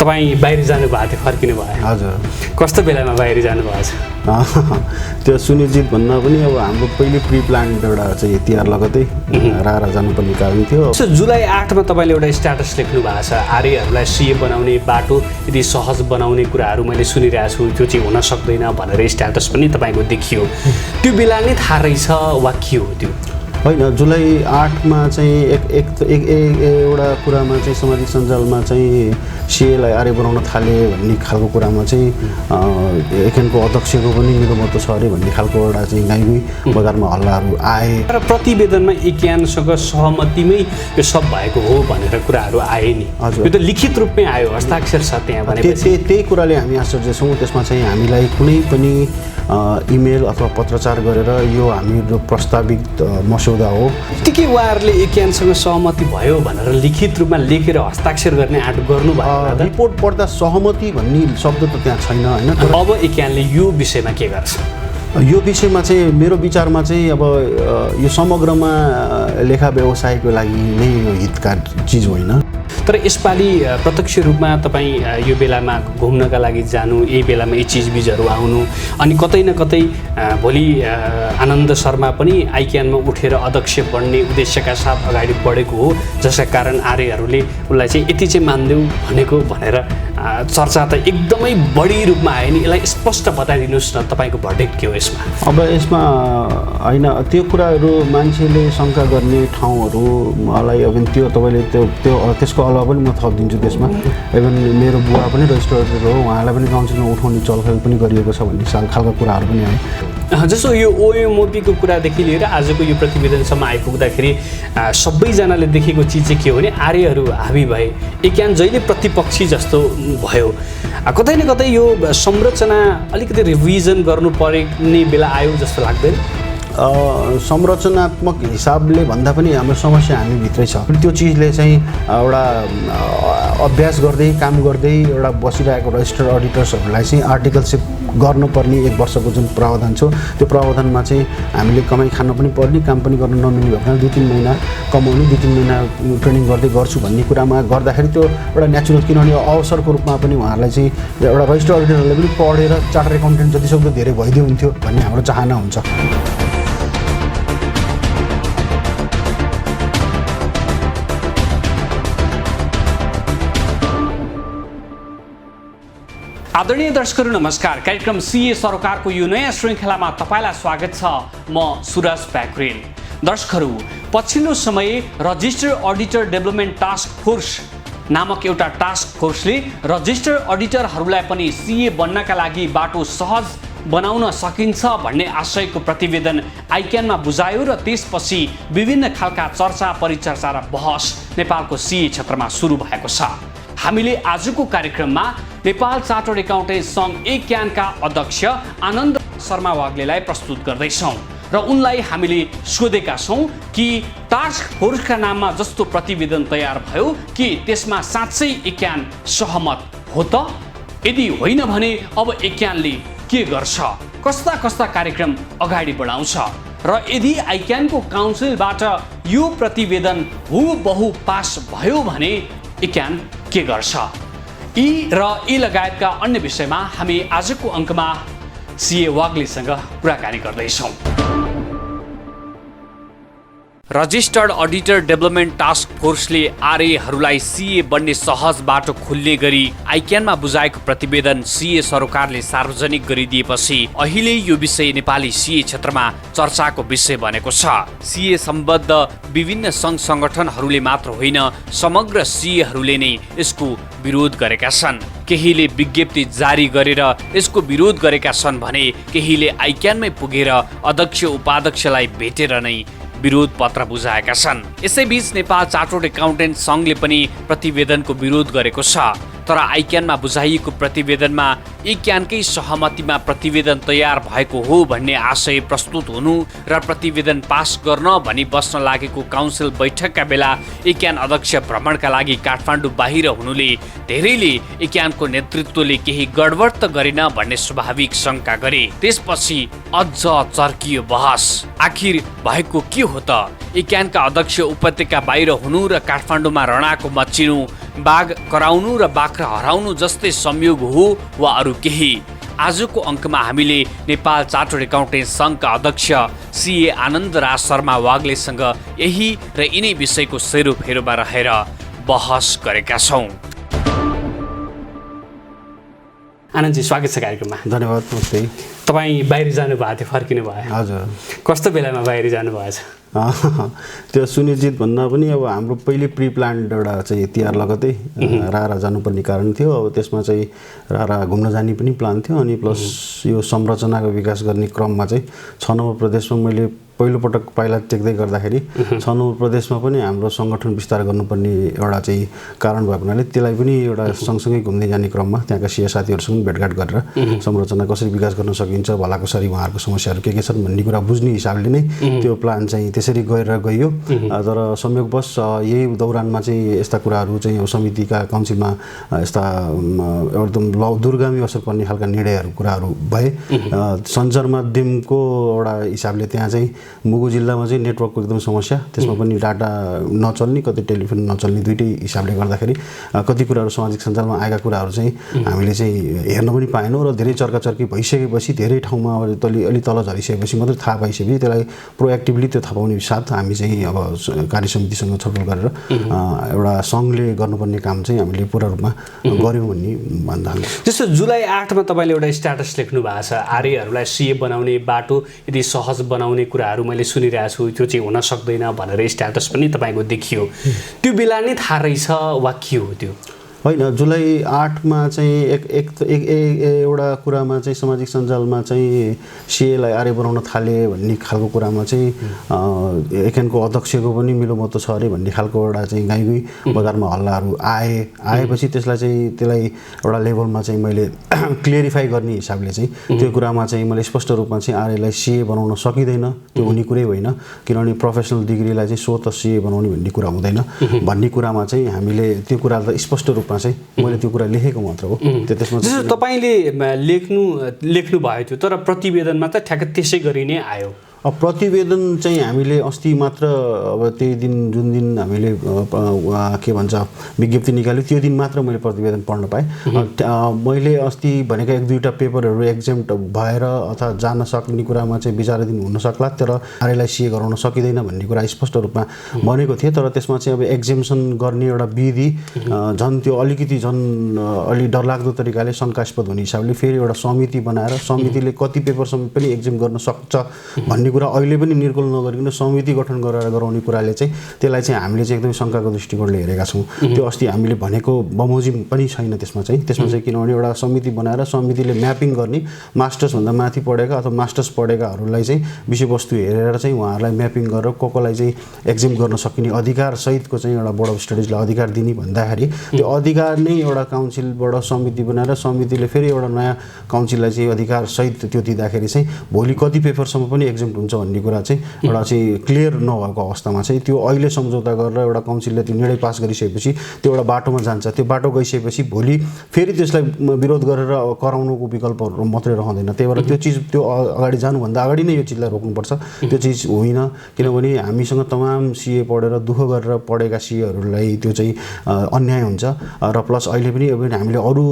तपाईँ बाहिर जानुभएको थियो, फर्किनु भयो? हजुर। कस्तो बेलामा बाहिर जानुभएको छ? त्यो सुनिश्चित भन्न पनि अब हाम्रो पहिले प्रि प्लान एउटा चाहिँ तिहार लगतै रारा जानुपर्ने कारण थियो। जुलाई 8 मा तपाईँले एउटा स्ट्याटस लेख्नु भएको छ, आर्यहरूलाई सिए बनाउने बाटो यदि सहज बनाउने कुराहरू मैले सुनिरहेको छु, त्यो चाहिँ हुन सक्दैन भनेर स्ट्याटस पनि तपाईँको देखियो। त्यो बेला नै थाहा रहेछ वा के हो त्यो? होइन, जुलाई 8 मा चाहिँ एउटा कुरामा चाहिँ सामाजिक सञ्जालमा चाहिँ सिएलाई आर्य बनाउन थाले भन्ने खालको कुरामा चाहिँ एकेनको अध्यक्षको पनि मेरो मत छ अरे भन्ने खालको एउटा चाहिँ गाईगुई बजारमा हल्लाहरू आए र प्रतिवेदनमा एकियानसँग सहमतिमै यो सब भएको हो भनेर कुराहरू आए नि। यो त लिखित रूपमै आयो, हस्ताक्षर छ त्यहाँ भनेपछि त्यही कुराले हामी आश्चर्य छौँ। त्यसमा चाहिँ हामीलाई कुनै पनि इमेल अथवा पत्रचार गरेर यो हाम्रो प्रस्तावित मस्यौदा हो के उहाँहरूले एकियानसँग सहमति भयो भनेर लिखित रूपमा लेखेर हस्ताक्षर गर्ने आँट गर्नुभयो? रिपोर्ट पढ्दा सहमति भन्ने शब्द त त्यहाँ छैन होइन। अब एकियानले यो विषयमा के गर्छ? यो विषयमा चाहिँ मेरो विचारमा चाहिँ अब यो समग्रमा लेखा व्यवसायको लागि नै यो हितकार चिज होइन। तर यसपालि प्रत्यक्ष रूपमा तपाईँ यो बेलामा घुम्नका लागि जानु, यही बेलामा यी चिजबिजहरू आउनु, अनि कतै न कतै भोलि आनन्द शर्मा पनि आइक्यानमा उठेर अध्यक्ष बन्ने उद्देश्यका साथ अगाडि बढेको हो, जसका कारण आर्यहरूले उसलाई चाहिँ यति चाहिँ मान्देऊ भनेको भनेर चर्चा त एकदमै बढी रूपमा आयो नि। यसलाई स्पष्ट बताइदिनुहोस् न, तपाईँको भर्डिक्ट के हो यसमा? अब यसमा होइन, त्यो कुराहरू मान्छेले शङ्का गर्ने ठाउँहरू मलाई अब त्यो तपाईँले त्यसको अलावा पनि म थपिदिन्छु त्यसमा। इभन मेरो बुवा पनि रजिस्ट्रार हो, उहाँलाई पनि काउन्सिलमा उठाउने चलखेल पनि गरिएको छ भन्ने खालका कुराहरू पनि आए। जस्तो यो ओएमओपीको कुरादेखि लिएर आजको यो प्रतिवेदनसम्म आइपुग्दाखेरि सबैजनाले देखेको चिज चाहिँ के हो भने आर्यहरू हाबी भए, एकियान जहिले प्रतिपक्षी जस्तो भयो। कतै न कतै यो संरचना अलिकति रिभिजन गर्नु पर्ने बेला आयो जस्तो लाग्दैन? संरचनात्मक हिसाबले भन्दा पनि हाम्रो समस्या हामीभित्रै छ। त्यो चिजले चाहिँ एउटा अभ्यास गर्दै काम गर्दै एउटा बसिरहेको रजिस्टर अडिटर्सहरूलाई चाहिँ आर्टिकलसिप गर्नुपर्ने 1 वर्षको जुन प्रावधान छ, त्यो प्रावधानमा चाहिँ हामीले कमाइ खान पनि पर्ने, काम पनि गर्न नमिल्ने भएको 2-3 महिना कमाउनु, 2-3 महिना ट्रेनिङ गर्दै गर्छु भन्ने कुरामा गर्दाखेरि त्यो एउटा नेचुरल, किनभने अवसरको रूपमा पनि उहाँहरूलाई चाहिँ एउटा रजिस्टर अडिटरहरूले पनि पढेर चार्टर एकाउन्टेन्ट जतिसक्दो धेरै भइदियो हुन्थ्यो भन्ने हाम्रो चाहना हुन्छ। आदरणीय दर्शकहरू नमस्कार। कार्यक्रम सीए सरोकारको यो नयाँ श्रृङ्खलामा तपाईँलाई स्वागत छ। म सुरज प्याकुरेल। दर्शकहरू, पछिल्लो समय register auditor development task force नामक एउटा टास्क फोर्सले रजिस्टर अडिटरहरूलाई पनि सीए बन्नका लागि बाटो सहज बनाउन सकिन्छ भन्ने आशयको प्रतिवेदन आइक्यानमा बुझायो र त्यसपछि विभिन्न खालका चर्चा, परिचर्चा र बहस नेपालको सीए क्षेत्रमा सुरु भएको छ। हामीले आजको कार्यक्रममा नेपाल चार्टर्ड एकाउन्टेन्ट सङ्घ एक्यानका अध्यक्ष आनन्द शर्मा वाग्लेलाई प्रस्तुत गर्दैछौँ र उनलाई हामीले सोधेका छौँ कि टास्क फोर्सका नाममा जस्तो प्रतिवेदन तयार भयो कि त्यसमा साँच्चै एक्यान सहमत हो त? यदि होइन भने अब एक्यानले के गर्छ, कस्ता कस्ता कार्यक्रम अगाडि बढाउँछ र यदि आइक्यानको काउन्सिलबाट यो प्रतिवेदन हुबहु पास भयो भने एक्यान के गर्छ? यी र यी लगायतका अन्य विषयमा हामी आजको अङ्कमा सीए वाग्लेसँग कुराकानी गर्दैछौँ। रजिस्टर्ड अडिटर डेभलपमेन्ट टास्क फोर्सले आरएहरूलाई सीए बन्ने सहज बाटो खुल्ने गरी आइक्यानमा बुझाएको प्रतिवेदन सीए सरोकारले सार्वजनिक गरिदिएपछि अहिले यो विषय नेपाली सीए क्षेत्रमा चर्चाको विषय बनेको छ। सीए सम्बद्ध विभिन्न सङ्घ सङ्गठनहरूले मात्र होइन, समग्र सीएहरूले नै यसको विरोध गरेका छन्। केहीले विज्ञप्ति जारी गरेर यसको विरोध गरेका छन् भने केहीले आइक्यानमै पुगेर अध्यक्ष उपाध्यक्षलाई भेटेर नै विरोध पत्र बुझाएका छन्। यसैबीच नेपाल चार्टर्ड एकाउन्टेन्ट सङ्घले पनि प्रतिवेदनको विरोध गरेको छ। तर आइक्यानमा बुझाइएको प्रतिवेदनमा एक्यानकै सहमतिमा प्रतिवेदन तयार भएको हो भन्ने आशय प्रस्तुत हुनु र प्रतिवेदन पास गर्न भनी बस्न लागेको काउन्सिल बैठकका बेला एक्यान अध्यक्ष भ्रमणका लागि काठमाडौँ बाहिर हुनुले धेरैले एक्यानको नेतृत्वले केही गडबड त गरेन भन्ने स्वाभाविक शङ्का गरे। त्यसपछि अझ चर्कियो बहस। आखिर भएको के हो त? एक्यानका अध्यक्ष उपत्यका बाहिर हुनु र काठमाडौँमा रणाको मच्चिनु बाघ कराउनु र बाख्रा हराउनु जस्तै संयोग हो वा अरू केही? आजको अङ्कमा हामीले नेपाल चार्टर्ड एकाउन्टेन्ट सङ्घका अध्यक्ष सीए आनन्द राज शर्मा वाग्लेसँग यही र यिनै विषयको सेरोफेरोमा रहेर बहस गरेका छौँ। आनन्दजी, स्वागत छ कार्यक्रममा। धन्यवाद। नमस्ते। तपाईँ बाहिर जानुभएको थियो, फर्किनु भयो? हजुर। कस्तो बेलामा बाहिर जानुभएछ? त्यो सुनिश्चित भन्दा पनि अब हाम्रो पहिले प्रि प्लान्ड एउटा चाहिँ तिहार लगतै रारा जानुपर्ने कारण थियो। अब त्यसमा चाहिँ रारा घुम्न जाने पनि प्लान थियो। अनि प्लस यो संरचनाको विकास गर्ने क्रममा चाहिँ 6 नम्बर प्रदेशमा मैले पहिलोपटक पाइला टेक्दै गर्दाखेरि 6 नम्बर प्रदेशमा पनि हाम्रो सङ्गठन विस्तार गर्नुपर्ने एउटा चाहिँ कारण भएको हुनाले त्यसलाई पनि एउटा सँगसँगै घुम्दै जाने क्रममा त्यहाँका सिया साथीहरूसँग भेटघाट गरेर संरचना कसरी विकास गर्न सकिन्छ, भलाकुसारी उहाँहरूको समस्याहरू के छन् भन्ने कुरा बुझ्ने हिसाबले नै त्यो प्लान चाहिँ त्यसरी गरेर गइयो। तर संयोगवश यही दौरानमा चाहिँ यस्ता कुराहरू चाहिँ समितिका काउन्सिलमा यस्ता एकदम दूरगामी असर पर्ने खालका निर्णयहरू कुराहरू भए। सञ्चार माध्यमको एउटा हिसाबले त्यहाँ चाहिँ मुगु जिल्लामा चाहिँ नेटवर्कको एकदम समस्या, त्यसमा पनि डाटा नचल्ने, कतै टेलिफोन नचल्ने, दुइटै हिसाबले गर्दाखेरि कति कुराहरू सामाजिक सञ्जालमा आएका कुराहरू चाहिँ हामीले चाहिँ हेर्न पनि पाएनौँ र धेरै चर्काचर्की भइसकेपछि धेरै ठाउँमा अलि तल झरिसकेपछि मात्रै थाहा पाइसकेपछि त्यसलाई प्रोएक्टिभली त्यो थाहा पाउने साथ हामी चाहिँ अब कार्य समितिसँग छलफल गरेर एउटा सङ्घले गर्नुपर्ने काम चाहिँ हामीले पुरा रूपमा गऱ्यौँ भन्ने भन्दा जस्तो जुलाई 8मा तपाईँले एउटा स्ट्याटस लेख्नु भएको छ, आर्यहरूलाई सिए बनाउने बाटो यदि सहज बनाउने कुराहरू मैले सुनिरहेको छु, त्यो चाहिँ हुन सक्दैन भनेर स्ट्याटस पनि तपाईँको देखियो। त्यो बेला नै थाहा रहेछ वा के हो त्यो? होइन, जुलाई 8मा चाहिँ एउटा कुरामा चाहिँ सामाजिक सञ्जालमा चाहिँ सिएलाई आर्य बनाउन थाले भन्ने खालको कुरामा चाहिँ एकेनको अध्यक्षको पनि मिलो मतो छ अरे भन्ने खालको एउटा चाहिँ गाईगुई बजारमा हल्लाहरू आएपछि त्यसलाई एउटा लेभलमा चाहिँ मैले क्लियरिफाई गर्ने हिसाबले चाहिँ त्यो कुरामा चाहिँ मैले स्पष्ट रूपमा चाहिँ आर्यलाई सिए बनाउन सकिँदैन, त्यो हुने कुरै होइन। किनभने प्रोफेसनल डिग्रीलाई चाहिँ स्वतः सिए बनाउने भन्ने कुरा हुँदैन भन्ने कुरामा चाहिँ हामीले त्यो कुरा त स्पष्ट रूपमा चाहिँ मैले त्यो कुरा लेखेको मात्र हो। त्यसमा जस्तो तपाईँले लेख्नु भयो थियो, तर प्रतिवेदनमा त ठ्याक्क त्यसै गरी नै आयो। प्रतिवेदन चाहिँ हामीले अस्ति मात्र अब त्यही दिन जुन दिन हामीले के भन्छ विज्ञप्ति निकाल्यो त्यो दिन मात्र मैले प्रतिवेदन पढ्न पाएँ। मैले अस्ति भनेका 1-2टा पेपरहरू एक्जेम्ट भएर अथवा जान सक्ने कुरामा चाहिँ विचाराधीन हुन सक्ला, तर आर्यलाई सिए गराउन सकिँदैन भन्ने कुरा स्पष्ट रूपमा भनेको थिएँ। तर त्यसमा चाहिँ अब एक्जेम्सन गर्ने एउटा विधि झन् त्यो अलिकति अलि डरलाग्दो तरिकाले शङ्कास्पद हुने हिसाबले फेरि एउटा समिति बनाएर समितिले कति पेपरसम्म पनि एक्जेम गर्न सक्छ भन्ने कुरा अहिले पनि निर्कुल नगरिकन समिति गठन गरेर गराउने कुराले चाहिँ त्यसलाई चाहिँ हामीले चाहिँ एकदमै शङ्काको दृष्टिकोणले हेरेका छौँ। त्यो अस्ति हामीले भनेको बमोजिम पनि छैन त्यसमा चाहिँ किनभने एउटा समिति बनाएर समितिले म्यापिङ गर्ने, मास्टर्सभन्दा माथि पढेका अथवा मास्टर्स पढेकाहरूलाई चाहिँ विषयवस्तु हेरेर चाहिँ उहाँहरूलाई म्यापिङ गरेर कसलाई चाहिँ एक्जिम गर्न सकिने अधिकार सहितको चाहिँ एउटा बोर्ड अफ स्टडिजलाई अधिकार दिने भन्दाखेरि त्यो अधिकार नै एउटा काउन्सिलबाट समिति बनाएर समितिले फेरि एउटा नयाँ काउन्सिललाई चाहिँ अधिकार सहित त्यो दिँदाखेरि चाहिँ भोलि कति पेपरसम्म पनि एक्जिम हुन्छ भन्ने कुरा चाहिँ एउटा चाहिँ क्लियर नभएको अवस्थामा चाहिँ त्यो अहिले सम्झौता गरेर एउटा काउन्सिलले त्यो निर्णय पास गरिसकेपछि त्यो एउटा बाटोमा जान्छ। त्यो बाटो गइसकेपछि भोलि फेरि त्यसलाई विरोध गरेर कराउनुको विकल्पहरू मात्रै रहँदैन। त्यही भएर त्यो चिज त्यो अगाडि जानुभन्दा अगाडि नै यो चिजलाई रोक्नुपर्छ। त्यो चिज होइन, किनभने हामीसँग तमाम सिए पढेर दुःख गरेर पढेका सिएहरूलाई त्यो चाहिँ अन्याय हुन्छ। र प्लस अहिले पनि अब हामीले अरू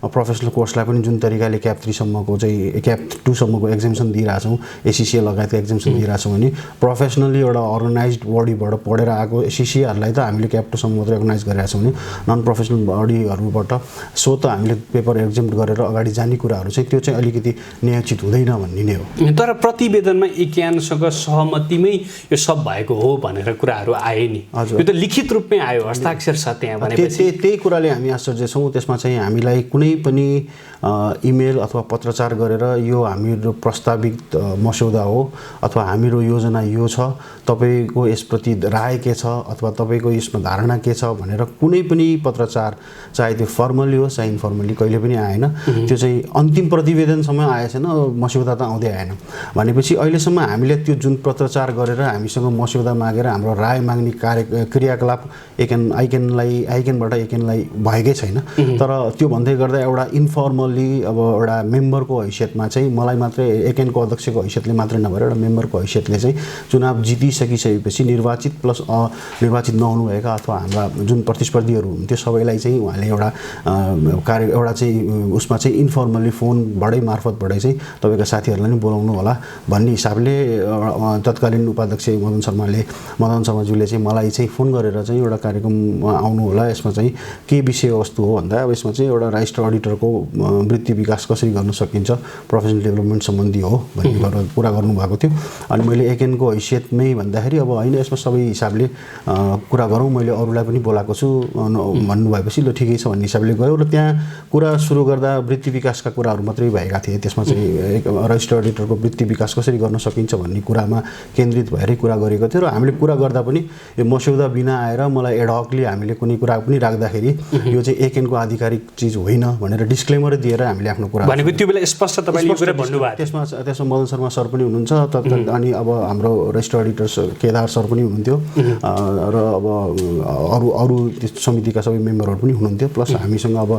प्रोफेसनल कोर्सलाई पनि जुन तरिकाले क्याप 3 सम्मको चाहिँ क्याप 2 सम्मको एक्जेम्सन दिइरहेछौँ, एसिसिए लगायतका एक्जेम्सन दिइरहेछौँ भने प्रोफेसनली एउटा अर्गनाइज्ड बडीबाट पढेर आएको एसिसिएहरूलाई त हामीले क्याप 2 सम्म मात्रै अर्गनाइज गरिरहेको छौँ भने नन प्रोफेसनल बडीहरूबाट स्वतः हामीले पेपर एक्जेम्ट गरेर अगाडि जाने कुराहरू चाहिँ त्यो चाहिँ अलिकति न्यायोचित हुँदैन भन्ने नै हो। तर प्रतिवेदनमा एकियानसँग सहमतिमै यो सब भएको हो भनेर कुराहरू आए नि। यो त लिखित रूपमै आयो, हस्ताक्षर छ त्यहाँ भनेपछि त्यही कुराले हामी आश्चर्य छौँ। त्यसमा चाहिँ हामीलाई कुनै पनि इमेल अथवा पत्रचार गरेर यो हाम्रो प्रस्तावित मस्यौदा हो अथवा हाम्रो योजना यो छ, तपाईँको यसप्रति राय के छ अथवा तपाईँको यसमा धारणा के छ भनेर कुनै पनि पत्रचार चाहे त्यो फर्मली होस् चाहे इन्फर्मली कहिले पनि आएन। त्यो चाहिँ अन्तिम प्रतिवेदनसम्म आएछ न, मस्यौदा त आउँदै आएन। भनेपछि अहिलेसम्म हामीले त्यो जुन पत्रचार गरेर हामीसँग मस्यौदा मागेर हाम्रो राय माग्ने क्रियाकलाप आइकेनबाट एकेनलाई भएकै छैन। तर त्यो भन्दै गर्दा एउटा इन्फर्मली अब एउटा मेम्बरको हैसियतमा चाहिँ मलाई मात्रै एकेनको अध्यक्षको हैसियतले मात्रै नभएर एउटा एउटा मेम्बरको हैसियतले चाहिँ चुनाव जितिसकिसकेपछि निर्वाचित प्लस निर्वाचित नहुनुभएका अथवा हाम्रा जुन प्रतिस्पर्धीहरू हुन्थ्यो सबैलाई चाहिँ उहाँले एउटा चाहिँ उसमा चाहिँ इन्फर्मल्ली फोनबाटै मार्फतबाटै चाहिँ तपाईँका साथीहरूलाई नि बोलाउनु होला भन्ने हिसाबले तत्कालीन उपाध्यक्ष मदन शर्माज्यूले चाहिँ मलाई चाहिँ फोन गरेर चाहिँ एउटा कार्यक्रममा आउनु होला, यसमा चाहिँ के विषयवस्तु हो भन्दा अब यसमा चाहिँ एउटा रजिस्टर अडिटरको वृत्ति विकास कसरी गर्न सकिन्छ, प्रोफेसनल डेभलपमेन्ट सम्बन्धी हो भन्ने कुरा गर्नुभएको थियो। अनि मैले एकेनको हैसियतमै भन्दाखेरि अब होइन यसमा सबै हिसाबले कुरा गरौँ, मैले अरूलाई पनि बोलाएको छु भन्नुभएपछि ल ठिकै छ भन्ने हिसाबले गयो र त्यहाँ कुरा सुरु गर्दा वृत्ति विकासका कुराहरू मात्रै भएका थिए। त्यसमा चाहिँ रजिस्टर अडिटरको वृत्ति विकास कसरी गर्न सकिन्छ भन्ने कुरामा केन्द्रित भएरै कुरा गरेको थियो र हामीले कुरा गर्दा पनि यो मस्यौदा बिना आएर मलाई एडहकली हामीले कुनै कुरा पनि राख्दाखेरि यो चाहिँ एकेनको आधिकारिक चिज होइन भनेर डिस्क्लेमर दिएर हामीले आफ्नो कुरा भनेको त्यो बेला स्पष्ट तपाईँले यो कुरा भन्नुभयो। त्यसमा मदन शर्मा सर पनि हुनुहुन्छ अनि अब हाम्रो रजिस्टर अडिटर केदार सर पनि हुनुहुन्थ्यो र अब अरू समितिका सबै मेम्बरहरू पनि हुनुहुन्थ्यो। प्लस हामीसँग अब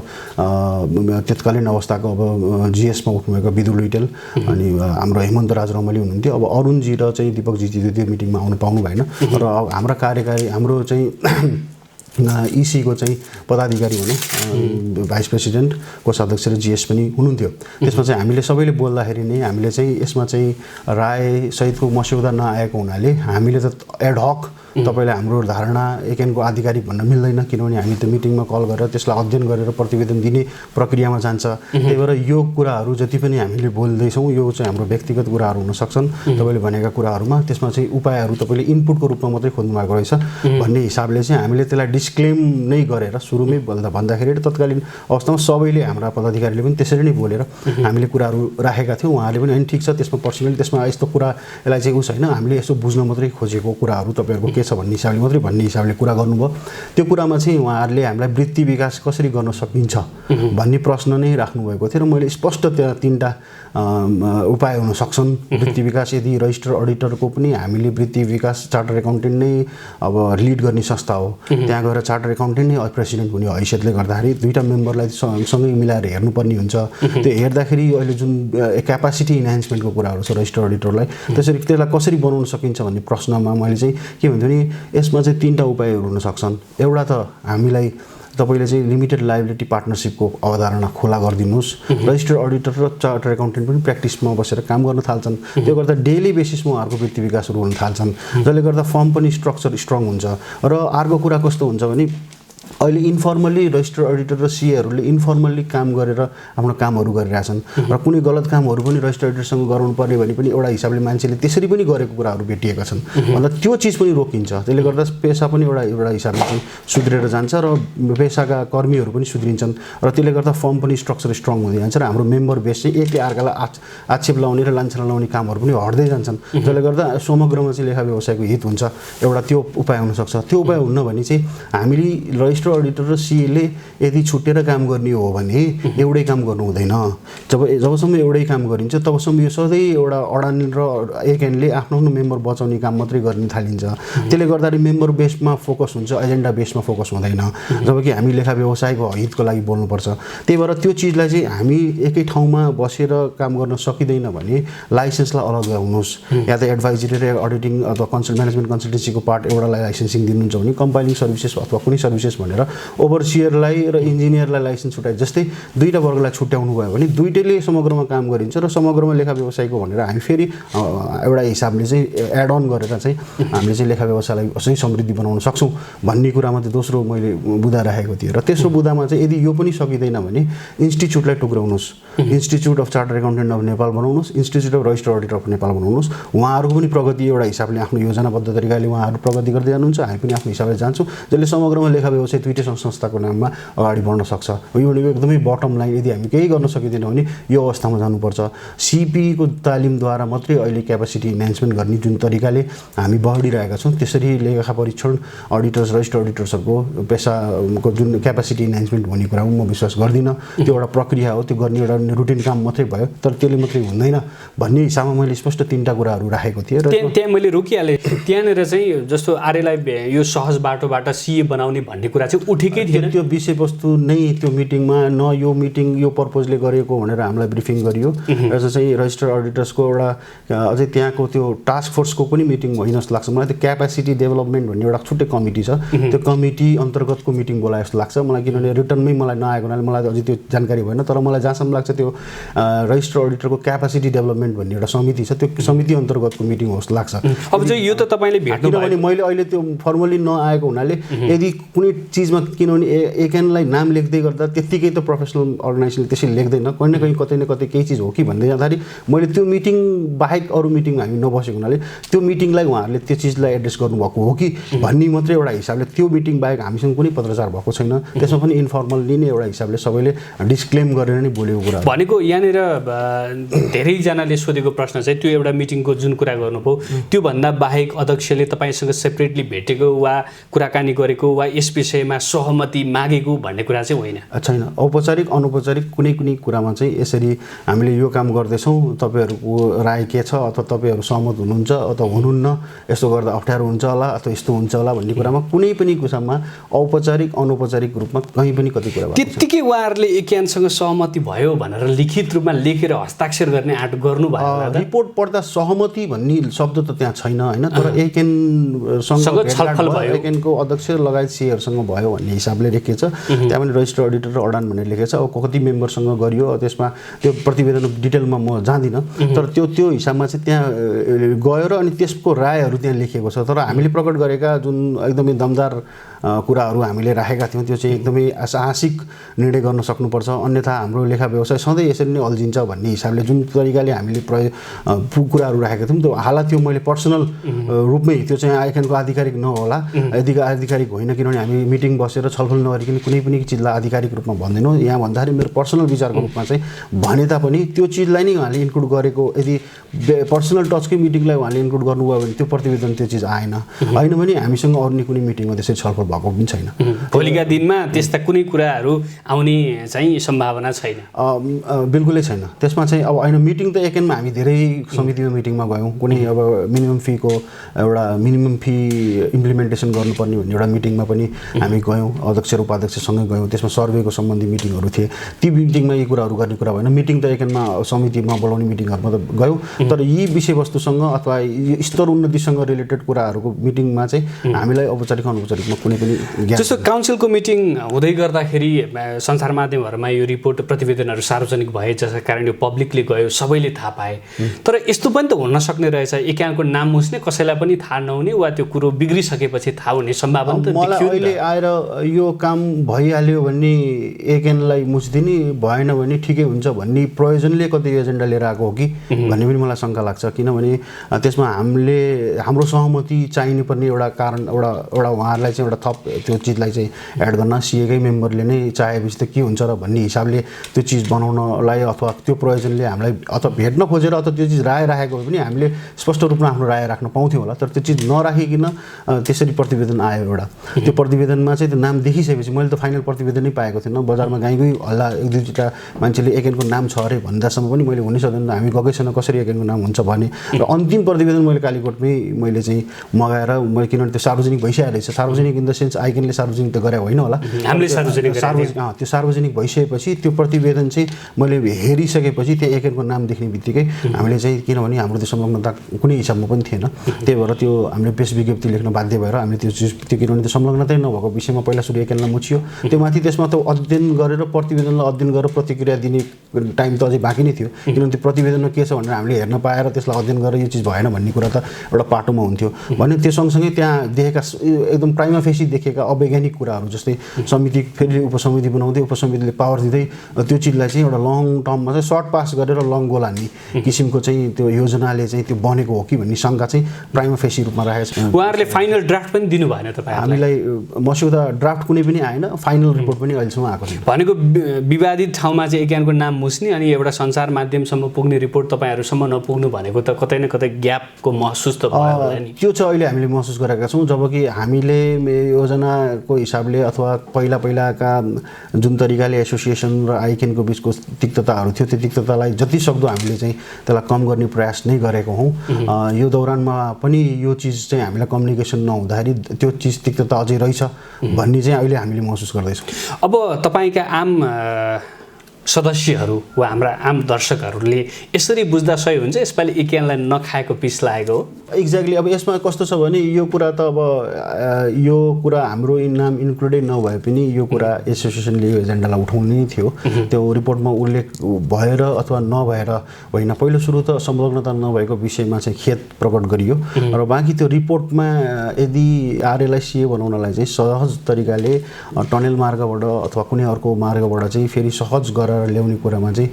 तत्कालीन अवस्थाको अब जिएसमा उठ्नुभएको विदुर लुइटेल अनि हाम्रो हेमन्त राज रमली हुनुहुन्थ्यो। अब अरुणजी र चाहिँ दीपकजी त्यो मिटिङमा आउनु पाउनु भएन र हाम्रा कार्यकारी हाम्रो चाहिँ इसीको चाहिँ पदाधिकारी भने भाइस प्रेसिडेन्ट कोषाध्यक्ष र जिएस पनि हुनुहुन्थ्यो। त्यसमा चाहिँ हामीले सबैले बोल्दाखेरि नै हामीले चाहिँ यसमा चाहिँ राय सहितको मस्यौदा नआएको हुनाले हामीले त एडहक तपाईँले हाम्रो धारणा एकेनको आधिकारिक भन्न मिल्दैन, किनभने हामी त मिटिङमा कल गरेर त्यसलाई अध्ययन गरेर प्रतिवेदन दिने प्रक्रियामा जान्छ। त्यही भएर यो कुराहरू जति पनि हामीले बोल्दैछौँ यो चाहिँ हाम्रो व्यक्तिगत कुराहरू हुन सक्छन् तपाईँले भनेका कुराहरूमा, त्यसमा चाहिँ उपायहरू तपाईँले इनपुटको रूपमा मात्रै खोज्नु भएको रहेछ भन्ने हिसाबले चाहिँ हामीले त्यसलाई डिस्क्लेम नै गरेर सुरुमै भन्दाखेरि तत्कालीन अवस्थामा सबैले हाम्रा पदाधिकारीले पनि त्यसरी नै बोलेर हामीले कुराहरू राखेका थियौँ। उहाँले पनि होइन ठिक छ त्यसमा पर्सनली त्यसमा यस्तो कुरा यसलाई चाहिँ उस होइन हामीले यसो बुझ्न मात्रै खोजेको कुराहरू तपाईँहरूको के छ भन्ने हिसाबले मात्रै भन्ने हिसाबले कुरा गर्नुभयो। त्यो कुरामा चाहिँ उहाँहरूले हामीलाई वृत्ति विकास कसरी गर्न सकिन्छ भन्ने प्रश्न नै राख्नुभएको थियो र मैले स्पष्ट त्यहाँ 3टा उपाय हुन सक्छन् वृत्ति विकास। यदि रजिस्टर अडिटरको पनि हामीले वृत्ति विकास चार्टर एकाउन्टेन्ट नै अब लिड गर्ने संस्था हो, त्यहाँ गएर चार्टर एकाउन्टेन्ट नै प्रेसिडेन्ट हुने हैसियतले गर्दाखेरि 2टा मेम्बरलाई सँगै मिलाएर हेर्नुपर्ने हुन्छ। त्यो हेर्दाखेरि अहिले जुन क्यापासिटी इन्हान्समेन्टको कुराहरू छ रजिस्टर अडिटरलाई त्यसलाई कसरी बनाउन सकिन्छ भन्ने प्रश्नमा मैले चाहिँ के भन्छु नि यसमा चाहिँ 3टा उपायहरू हुन सक्छन्। एउटा त हामीलाई तपाईँले चाहिँ लिमिटेड लायबिलिटी पार्टनरसिपको अवधारणा खोला गरिदिनुहोस्। रजिस्टर अडिटर र चार्टर एकाउन्टेन्ट पनि प्र्याक्टिसमा बसेर काम गर्न थाल्छन्, त्यो गर्दा डेली बेसिसमा उहाँहरूको वृत्ति विकासहरू हुन थाल्छन्, जसले गर्दा फर्म पनि स्ट्रक्चर स्ट्रङ हुन्छ। र अर्को कुरा कस्तो हुन्छ भने अहिले इन्फर्मल्ली रजिस्टर अडिटर र सिएहरूले इन्फर्मल्ली काम गरेर आफ्नो कामहरू गरिरहेछन् र कुनै गलत कामहरू पनि रजिस्टर अडिटरसँग गराउनु पर्ने भने पनि एउटा हिसाबले मान्छेले त्यसरी पनि गरेको कुराहरू भेटिएका छन् भन्दा त्यो चिज पनि रोकिन्छ। त्यसले गर्दा पेसा पनि एउटा हिसाबले चाहिँ सुध्रेर जान्छ र पेसाका कर्मीहरू पनि सुध्रिन्छन् र त्यसले गर्दा फर्म पनि स्ट्रक्चर स्ट्रङ हुँदै जान्छ र हाम्रो मेम्बर बेस चाहिँ एकले अर्कालाई आक्षेप लाउने र लान्छना लाउने कामहरू पनि हट्दै जान्छन्। जसले गर्दा समग्रमा चाहिँ लेखा व्यवसायको हित हुन्छ। एउटा त्यो उपाय हुनसक्छ। त्यो उपाय हुन्न भने चाहिँ हामीले रजिस्टर अडिटर र सिएले यदि छुटेर काम गर्ने हो भने एउटै काम गर्नु हुँदैन। जबसम्म एउटै काम गरिन्छ तबसम्म यो सधैँ एउटा अडान र एकेनले आफ्नो मेम्बर बचाउने काम मात्रै गर्न थालिन्छ। त्यसले गर्दाखेरि मेम्बर बेसमा फोकस हुन्छ, एजेन्डा बेसमा फोकस हुँदैन, जबकि हामी लेखा व्यवसायको हितको लागि बोल्नुपर्छ। त्यही भएर त्यो चिजलाई चाहिँ हामी एकै ठाउँमा बसेर काम गर्न सकिँदैन भने लाइसेन्सलाई अलग हुनुहोस्, या त एडभाइजरी र अडिटिङ अथवा म्यानेजमेन्ट कन्सल्टेन्सीको पार्ट एउटालाई लाइसेन्सिङ दिनुहुन्छ भने कम्पाइलिङ सर्भिसेस अथवा कुनै सर्भिसेस भनेर ओभरसियरलाई र इन्जिनियरलाई लाइसेन्स छुट्याए जस्तै 2टा वर्गलाई छुट्याउनु भयो भने 2टैले समग्रमा काम गरिन्छ र समग्रमा लेखा व्यवसायको भनेर हामी फेरि एउटा हिसाबले चाहिँ एड अन गरेर चाहिँ हामीले चाहिँ लेखा व्यवसायलाई चाहिँ समृद्धि बनाउन सक्छौँ भन्ने कुरामा चाहिँ दोस्रो मैले बुदा राखेको थिएँ। र तेस्रो बुदामा चाहिँ यदि यो पनि सकिँदैन भने इन्स्टिच्युटलाई टुक्राउनुहोस्, institute of charter accountant of Nepal बनाउनुहोस्, institute of register auditor of Nepal बनाउनुहोस्। उहाँहरूको पनि प्रगति एउटा हिसाबले आफ्नो योजनाबद्ध तरिकाले उहाँहरू प्रगति गर्दै जानुहुन्छ, हामी पनि आफ्नो हिसाबले जान्छौँ, जसले समग्रमा लेखा व्यवसाय 2टै संस्थाको नाममा अगाडि बढ्न सक्छ। यो एकदमै बटम लाइन यदि हामी केही गर्न सकिँदैन भने यो अवस्थामा जानुपर्छ। सिपिको तालिमद्वारा मात्रै अहिले क्यापासिटी इन्हान्समेन्ट गर्ने जुन तरिकाले हामी बढिरहेका छौँ त्यसरी लेखा परीक्षण अडिटर्स रजिस्टर अडिटर्सहरूको पेसाको जुन क्यापासिटी इन्हान्समेन्ट हुने कुरामा म विश्वास गर्दिनँ। त्यो एउटा प्रक्रिया हो, त्यो गर्ने एउटा रुटिन काम मात्रै भयो, तर त्यसले मात्रै हुँदैन भन्ने हिसाबमा मैले स्पष्ट 3टा कुराहरू राखेको थिएँ। र त्यहाँ मैले रोकिहालेँ। त्यहाँनिर चाहिँ जस्तो आर्यलाई यो सहज बाटोबाट सिए बनाउने भन्ने कुरा चाहिँ उठेकै थिएन। त्यो विषयवस्तु नै त्यो मिटिङमा न यो मिटिङ यो पर्पजले गरेको भनेर हामीलाई ब्रिफिङ गरियो र चाहिँ रजिस्टर्ड अडिटर्सको एउटा अझै त्यहाँको त्यो टास्क फोर्सको पनि मिटिङ होइन जस्तो लाग्छ मलाई। त्यो क्यापेसिटी डेभलपमेन्ट भन्ने एउटा छुट्टै कमिटी छ, त्यो कमिटी अन्तर्गतको मिटिङ बोलाए जस्तो लाग्छ मलाई, किनभने रिटर्नमै मलाई नआएको हुनाले मलाई अझै त्यो जानकारी भएन। तर मलाई जहाँसम्म लाग्छ त्यो रजिस्टर्ड अडिटरको क्यापेसिटी डेभलपमेन्ट भन्ने एउटा समिति छ, त्यो समिति अन्तर्गतको मिटिङ हो जस्तो लाग्छ। अब चाहिँ यो त तपाईँले भेट्नु भयो, किनभने मैले अहिले त्यो फर्मली नआएको हुनाले यदि कुनै चिजमा, किनभने एकेनलाई नाम लेख्दै गर्दा त्यत्तिकै त प्रोफेसनल अर्गनाइजेसनले त्यसरी लेख्दैन, कहीँ न कहीँ कतै न कतै केही चिज हो कि भन्दै जाँदाखेरि मैले त्यो मिटिङ बाहेक अरू मिटिङमा हामी नबसेको हुनाले त्यो मिटिङलाई उहाँहरूले त्यो चिजलाई एड्रेस गर्नुभएको हो कि भन्ने मात्रै एउटा हिसाबले त्यो मिटिङ बाहेक हामीसँग कुनै पत्रचार भएको छैन। त्यसमा पनि इन्फर्मल्ली नै एउटा हिसाबले सबैले डिस्क्लेम गरेर नै बोलेको कुरा भनेको। यहाँनिर धेरैजनाले सोधेको प्रश्न चाहिँ त्यो एउटा मिटिङको जुन कुरा गर्नुभयो त्योभन्दा बाहेक अध्यक्षले तपाईँसँग सेपरेटली भेटेको वा कुराकानी गरेको वा यस विषयमा सहमति मागेको भन्ने कुरा चाहिँ होइन? छैन। औपचारिक अनौपचारिक कुनै कुनै कुरामा चाहिँ यसरी हामीले यो काम गर्दैछौँ, तपाईँहरूको राय के छ, अथवा तपाईँहरू सहमत हुनुहुन्छ अथवा हुनुहुन्न, यस्तो गर्दा अप्ठ्यारो हुन्छ होला अथवा यस्तो हुन्छ होला भन्ने कुरामा कुनै पनि कुरामा औपचारिक अनौपचारिक रूपमा कहीँ पनि कति कुरा त्यत्तिकै उहाँहरूले एकेनसँग सहमति भयो भनेर लिखित रूपमा लेखेर हस्ताक्षर गर्ने आँट गर्नु भयो? रिपोर्ट पढ्दा सहमति भन्ने शब्द त त्यहाँ छैन होइन, तर एकेनसँग छलफल भयो, एकेनको अध्यक्ष लगायत सीहरूसँग भयो भन्ने हिसाबले लेखिएको छ। त्यहाँ पनि रजिस्टर्ड अडिटर र अडान भनेर लेखेको छ। अब कति मेम्बरसँग गरियो त्यसमा त्यो प्रतिवेदन डिटेलमा म जाँदिनँ, तर त्यो हिसाबमा चाहिँ त्यहाँ गयो र अनि त्यसको रायहरू त्यहाँ लेखिएको छ। तर हामीले प्रकट गरेका जुन एकदमै दमदार कुराहरू हामीले राखेका थियौँ त्यो चाहिँ एकदमै साहसिक निर्णय गर्न सक्नुपर्छ, अन्यथा हाम्रो लेखा व्यवसाय सधैँ यसरी नै अल्झिन्छ भन्ने हिसाबले जुन तरिकाले हामीले कुराहरू राखेका थियौँ त्यो हाला त्यो मैले पर्सनल रूपमै त्यो चाहिँ एकेनको आधिकारिक नहोला, आधिकारिक होइन, किनभने हामी मिटिङ बसेर छलफल नगरिकन कुनै पनि चिजलाई आधिकारिक रूपमा भन्दैनौँ। यहाँ भन्दाखेरि मेरो पर्सनल विचारको रूपमा चाहिँ भने तापनि त्यो चिजलाई नै उहाँले इन्क्लुड गरेको, यदि पर्सनल टचकै मिटिङलाई उहाँले इन्क्लुड गर्नुभयो भने त्यो प्रतिवेदन त्यो चिज आएन, होइन भने हामीसँग अरू कुनै मिटिङमा त्यसरी छलफल भएको पनि छैन। भोलिका दिनमा त्यस्ता कुनै कुराहरू आउने चाहिँ सम्भावना छैन? बिल्कुलै छैन। त्यसमा चाहिँ अब होइन मिटिङ त एकेनमा हामी धेरै समितिमा मिटिङमा गयौँ, कुनै अब मिनिमम फीको एउटा मिनिमम फी इम्प्लिमेन्टेसन गर्नुपर्ने भन्ने एउटा मिटिङमा पनि हामी गयौँ, अध्यक्ष र उपाध्यक्षसँगै गयौँ, त्यसमा सर्वेको सम्बन्धी मिटिङहरू थिए, ती मिटिङमा यी कुराहरू गर्ने कुरा भएन। मिटिङ त एकेनमा समितिमा बोलाउने मिटिङहरूमा त गयौँ, तर यी विषयवस्तुसँग अथवा स्तर उन्नतिसँग रिलेटेड कुराहरूको मिटिङमा चाहिँ हामीलाई औपचारिक अनौपचारिकमा कुनै पनि ज्ञान। जस्तो काउन्सिलको मिटिङ हुँदै गर्दाखेरि सञ्चार माध्यमहरूमा यो रिपोर्ट प्रतिवेदनहरू सार्वजनिक भए जसका कारण यो पब्लिकले गयो, सबैले थाहा पाए, तर यस्तो पनि त हुन सक्ने रहेछ एकानको नाम मुस्ने, कसैलाई पनि थाहा नहुने वा त्यो कुरो बिग्रिसकेपछि थाहा हुने सम्भावना त मलाई अहिले आएर यो काम भइहाल्यो भन्ने एकेनलाई मुछिदिने, भएन भने ठिकै हुन्छ भन्ने प्रयोजनले कतै एजेन्डा लिएर आएको हो कि भन्ने पनि मलाई शङ्का लाग्छ। किनभने त्यसमा हाम्रो सहमति चाहिने पर्ने एउटा कारण एउटा उहाँहरूलाई चाहिँ एउटा थप त्यो चिजलाई चाहिँ एड गर्न सिएकै मेम्बरले नै चाहेपछि त के हुन्छ र भन्ने हिसाबले त्यो चिज बनाउनलाई अथवा त्यो प्रयोजनले हामीलाई अथवा भेट्न खोजेर अथवा त्यो चिज राय राखेको पनि हामीले स्पष्ट रूपमा आफ्नो राय राख्न पाउँथ्यौँ होला, तर त्यो चिज नराखिकन त्यसरी प्रतिवेदन आयो एउटा। त्यो प्रतिवेदनमा चाहिँ त्यो नाम देखिसकेपछि मैले त फाइनल प्रतिवेदन नै पाएको थिएन, बजारमा गाईकै हल्ला एक दुईवटा मान्छेले एकेनको नाम छ अरे भन्दासम्म पनि मैले हुनै सक्दैन, हामी गएकै छैन कसरी एकेनको नाम हुन्छ भने। र अन्तिम प्रतिवेदन मैले कालीकोटमै मैले चाहिँ मगाएर मैले, किनभने त्यो सार्वजनिक भइसकेको रहेछ, सार्वजनिक इन द सेन्स आइकेनले सार्वजनिक त गरे होइन होला, हामीले त्यो सार्वजनिक भइसकेपछि त्यो प्रतिवेदन चाहिँ मैले हेरिसकेपछि त्यहाँ एकेनको नाम देख्ने बित्तिकै हामीले चाहिँ, किनभने हाम्रो त्यो संलग्नता कुनै हिसाबमा पनि थिएन, त्यही भएर त्यो हामीले प्रेस विज्ञप्ति लेख्न बाध्य भएर हामीले त्यो किनभने त्यो संलग्नतै नभएको विषयमा पहिला सुरु एकेनलाई मुछियो, त्यो माथि त्यसमा त अध्ययन गरेर प्रतिवेदनलाई अध्ययन गरेर प्रतिक्रिया दिने टाइम त अझै बाँकी नै थियो, किनभने त्यो प्रतिवेदनमा के छ भनेर हामीले हेर्न पाएर त्यसलाई अध्ययन गरेर यो चिज भएन भन्ने कुरा त एउटा पाटोमा हुन्थ्यो भने। त्यो सँगसँगै त्यहाँ देखेका एकदम प्राइमा फेसी देखेका अवैज्ञानिक कुराहरू, जस्तै समिति फेरि उपसमिति बनाउँदै उपसमितिले पावर दिँदै त्यो चिजलाई चाहिँ एउटा लङ टर्ममा चाहिँ सर्ट पास गरेर लङ गोल हान्ने किसिमको चाहिँ त्यो योजनाले चाहिँ त्यो बनेको हो कि भन्ने शङ्का चाहिँ प्राइमा फेसी रूपमा राखेको छ। उहाँहरूले फाइनल ड्राफ्ट पनि दिनु भएन हामीलाई? मस्यौदा ड्राफ्ट कुनै पनि आएन, फाइनल रिपोर्ट पनि अहिलेसम्म आएको छैन। भनेको विवादित ठाउँमा चाहिँ एकानको नाम मुस्ने अनि एउटा सञ्चार माध्यमसम्म पुग्ने रिपोर्ट तपाईँहरूसम्म नपुग्नु भनेको त कतै न कतै ग्यापको महसुस त भयो नि? त्यो चाहिँ अहिले हामीले महसुस गरेका छौँ, जबकि हामीले योजनाको हिसाबले अथवा पहिलाका जुन तरिकाले एसोसिएसन र आइकेनको बिचको तिक्तताहरू थियो त्यो तिक्ततालाई जति सक्दो हामीले चाहिँ त्यसलाई कम गर्ने प्रयास नै गरेको हौँ। यो दौरानमा पनि यो चिज चाहिँ हामीलाई कम्युनिकेसन नहुँदाखेरि त्यो चिज तिक्तता अझै रहेछ भन्ने चाहिँ अहिले हामीले महसुस गर्दैछौँ। अब तपाईँका आम सदस्यहरू वा हाम्रा आम दर्शकहरूले यसरी बुझ्दा सही हुन्छ यसपालि एकेएनलाई नखाएको पिस लागेको हो? एक्ज्याक्टली। अब यसमा कस्तो छ भने यो कुरा त अब यो कुरा हाम्रो नाम इन्क्लुडेड नभए पनि यो कुरा एसोसिएसनले यो एजेन्डालाई उठाउनु नै थियो। त्यो रिपोर्टमा उल्लेख भएर अथवा नभएर होइन, पहिलो सुरु त संलग्नता नभएको विषयमा चाहिँ खेद प्रकट गरियो र बाँकी त्यो रिपोर्टमा यदि आरएलाई सिए बनाउनलाई चाहिँ सहज तरिकाले टनेल मार्गबाट अथवा कुनै अर्को मार्गबाट चाहिँ फेरि सहज गरेर ल्याउने कुरामा चाहिँ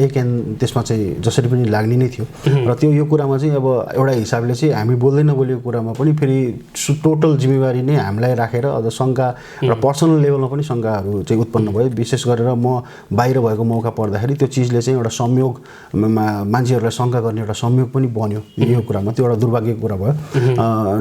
एकेएन त्यसमा चाहिँ जसरी पनि लाग्ने नै थियो र त्यो यो कुरामा चाहिँ अब एउटा हिसाबले चाहिँ हामी बोल्दै नबोलेको कुरामा पनि फेरि टोटल जिम्मेवारी नै हामीलाई राखेर अझ शङ्का र पर्सनल लेभलमा पनि शङ्काहरू चाहिँ उत्पन्न भयो। विशेष गरेर म बाहिर भएको मौका पर्दाखेरि त्यो चिजले चाहिँ एउटा संयोग मान्छेहरूलाई शङ्का गर्ने एउटा संयोग पनि बन्यो यो कुरामा, त्यो एउटा दुर्भाग्यको कुरा भयो।